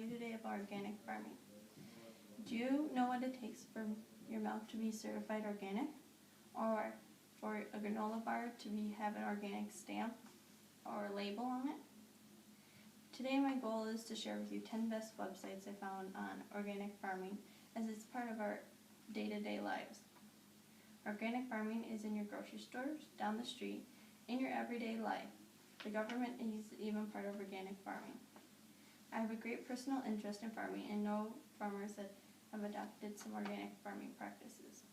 you today about organic farming. Do you know what it takes for your milk to be certified organic? Or for a granola bar to have an organic stamp or label on it? Today my goal is to share with you 10 best websites I found on organic farming, as it's part of our day-to-day lives. Organic farming is in your grocery stores, down the street, in your everyday life. The government is even part of organic farming. I have a great personal interest in farming and know farmers that have adopted some organic farming practices.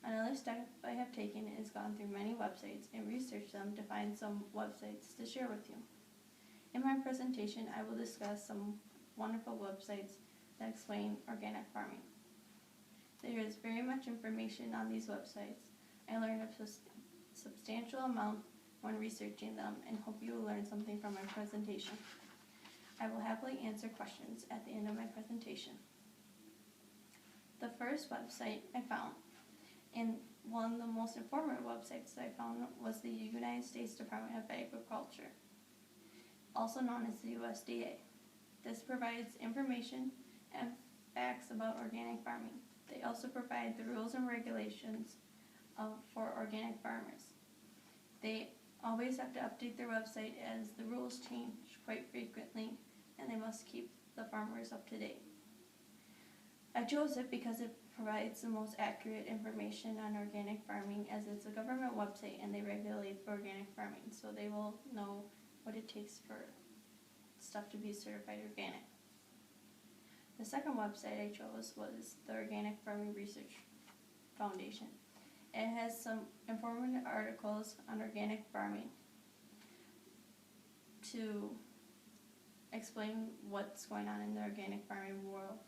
Another step I have taken is gone through many websites and researched them to find some websites to share with you. In my presentation, I will discuss some wonderful websites that explain organic farming. There is very much information on these websites. I learned a substantial amount when researching them and hope you will learn something from my presentation. I will happily answer questions at the end of my presentation. The first website I found, and one of the most informative websites I found, was the United States Department of Agriculture, also known as the USDA. This provides information and facts about organic farming. They also provide the rules and regulations for organic farmers. They always have to update their website as the rules change quite frequently, and they must keep the farmers up to date. I chose it because it provides the most accurate information on organic farming, as it's a government website and they regulate organic farming, so they will know what it takes for stuff to be certified organic. The second website I chose was the Organic Farming Research Foundation. It has some informative articles on organic farming to explain what's going on in the organic farming world.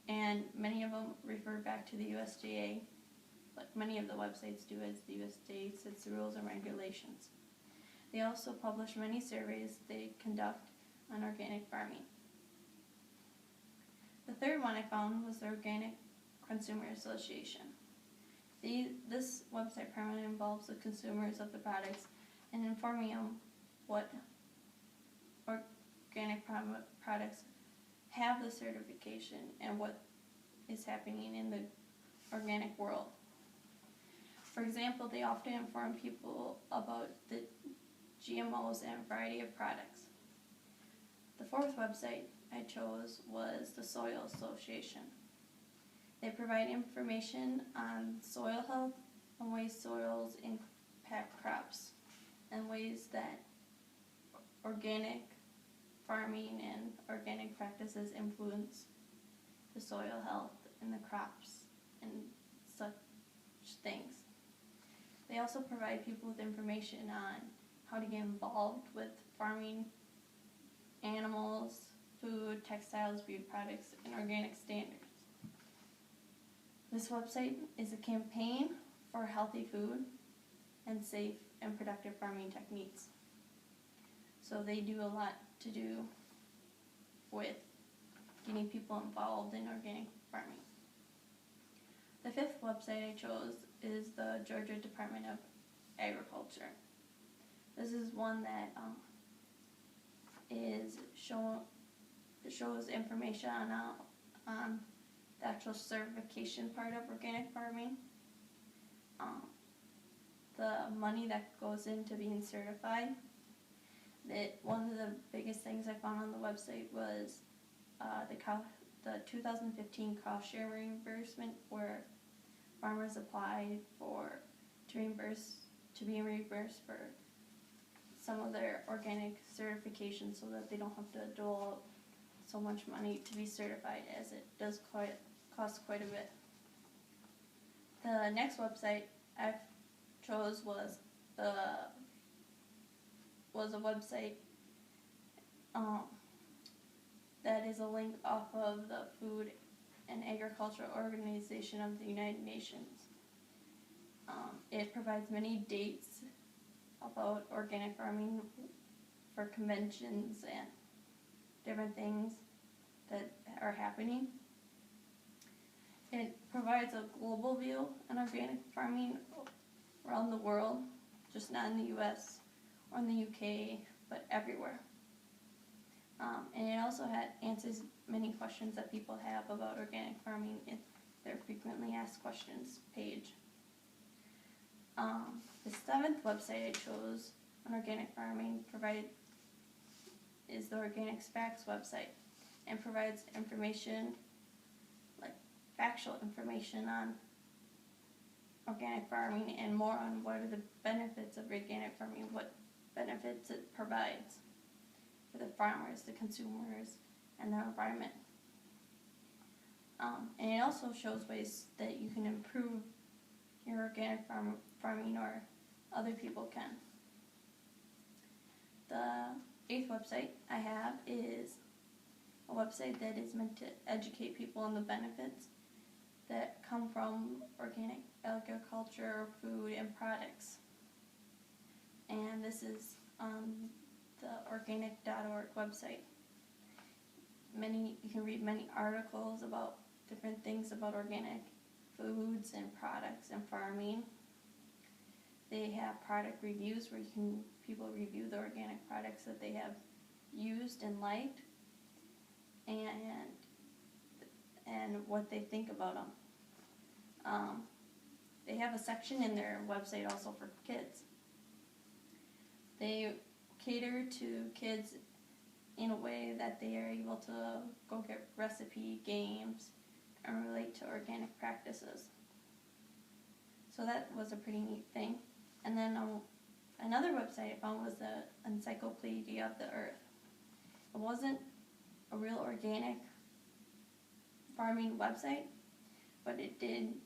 And many of them refer back to the USDA, like many of the websites do, as the USDA sets the rules and regulations. They also publish many surveys they conduct on organic farming. The third one I found was the Organic Consumer Association. This website primarily involves the consumers of the products and informing them what organic products have the certification and what is happening in the organic world. For example, they often inform people about the GMOs and a variety of products. The fourth website I chose was the Soil Association. They provide information on soil health and ways soils impact crops, and ways that organic farming and organic practices influence the soil health and the crops and such things. They also provide people with information on how to get involved with farming, animals, food, textiles, beauty products, and organic standards. This website is a campaign for healthy food and safe and productive farming techniques. So they do a lot to do with getting people involved in organic farming. The fifth website I chose is the Georgia Department of Agriculture. This is one that shows information on the actual certification part of organic farming, the money that goes into being certified. One of the biggest things I found on the website was the 2015 cost share reimbursement, where farmers applied to be reimbursed for some of their organic certification, so that they don't have to dole out so much money to be certified, as it does cost quite a bit. The next website I chose was a website that is a link off of the Food and Agriculture Organization of the United Nations. It provides many dates about organic farming for conventions and different things that are happening. It provides a global view on organic farming around the world, just not in the US or in the UK, but everywhere. And it also answers many questions that people have about organic farming in their frequently asked questions page. The seventh website I chose on organic farming is the Organic Facts website, and provides information, like factual information on organic farming and more on what are the benefits of organic farming, what benefits it provides for the farmers, the consumers, and the environment. And it also shows ways that you can improve your organic farming, or other people can. The eighth website I have is a website that is meant to educate people on the benefits that come from organic agriculture, food, and products. And this is on the organic.org website. You can read many articles about different things about organic foods and products and farming. They have product reviews where people review the organic products that they have used and liked, and what they think about them. They have a section in their website also for kids. They cater to kids in a way that they are able to go get recipe games and relate to organic practices. So that was a pretty neat thing. And then another website I found was the Encyclopedia of the Earth. It wasn't a real organic farming website, but it did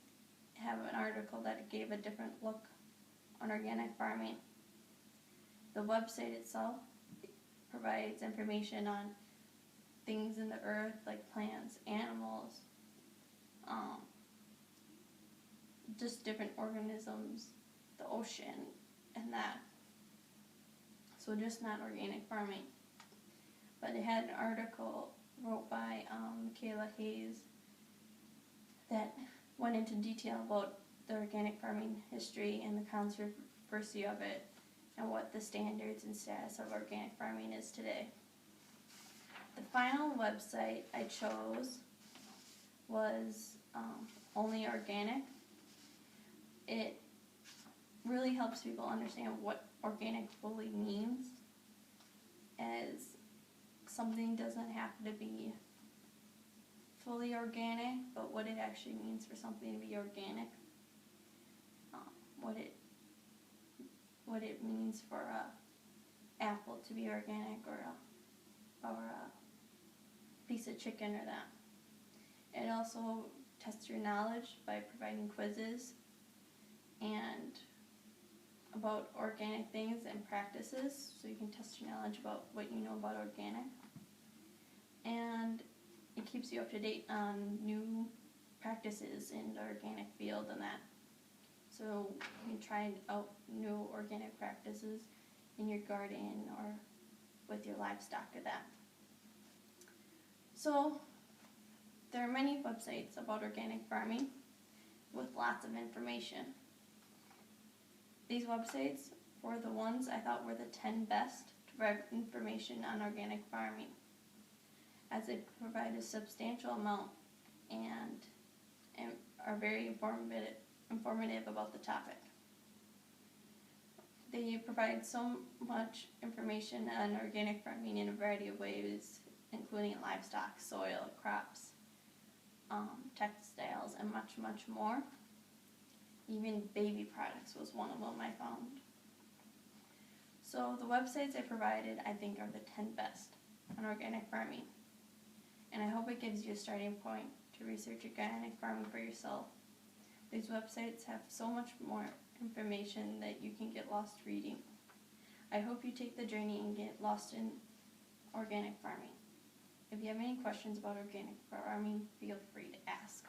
have an article that gave a different look on organic farming. The website itself provides information on things in the earth, like plants, animals, just different organisms, the ocean, and that. So just not organic farming. But it had an article wrote by Michaela Hayes that went into detail about the organic farming history and the controversy of it, and what the standards and status of organic farming is today. The final website I chose was Only Organic. It really helps people understand what organic fully means, as something doesn't have to be fully organic, but what it actually means for something to be organic, what it means for a apple to be organic, or a piece of chicken, or that. It also tests your knowledge by providing quizzes and about organic things and practices, so you can test your knowledge about what you know about organic. And it keeps you up to date on new practices in the organic field and that. So you can try out new organic practices in your garden or with your livestock or that. So there are many websites about organic farming with lots of information. These websites were the ones I thought were the 10 best to provide information on organic farming, as they provide a substantial amount and are very informative about the topic. They provide so much information on organic farming in a variety of ways, including livestock, soil, crops, textiles, and much, much more. Even baby products was one of them I found. So the websites I provided, I think, are the 10 best on organic farming. And I hope it gives you a starting point to research organic farming for yourself. These websites have so much more information that you can get lost reading. I hope you take the journey and get lost in organic farming. If you have any questions about organic farming, feel free to ask.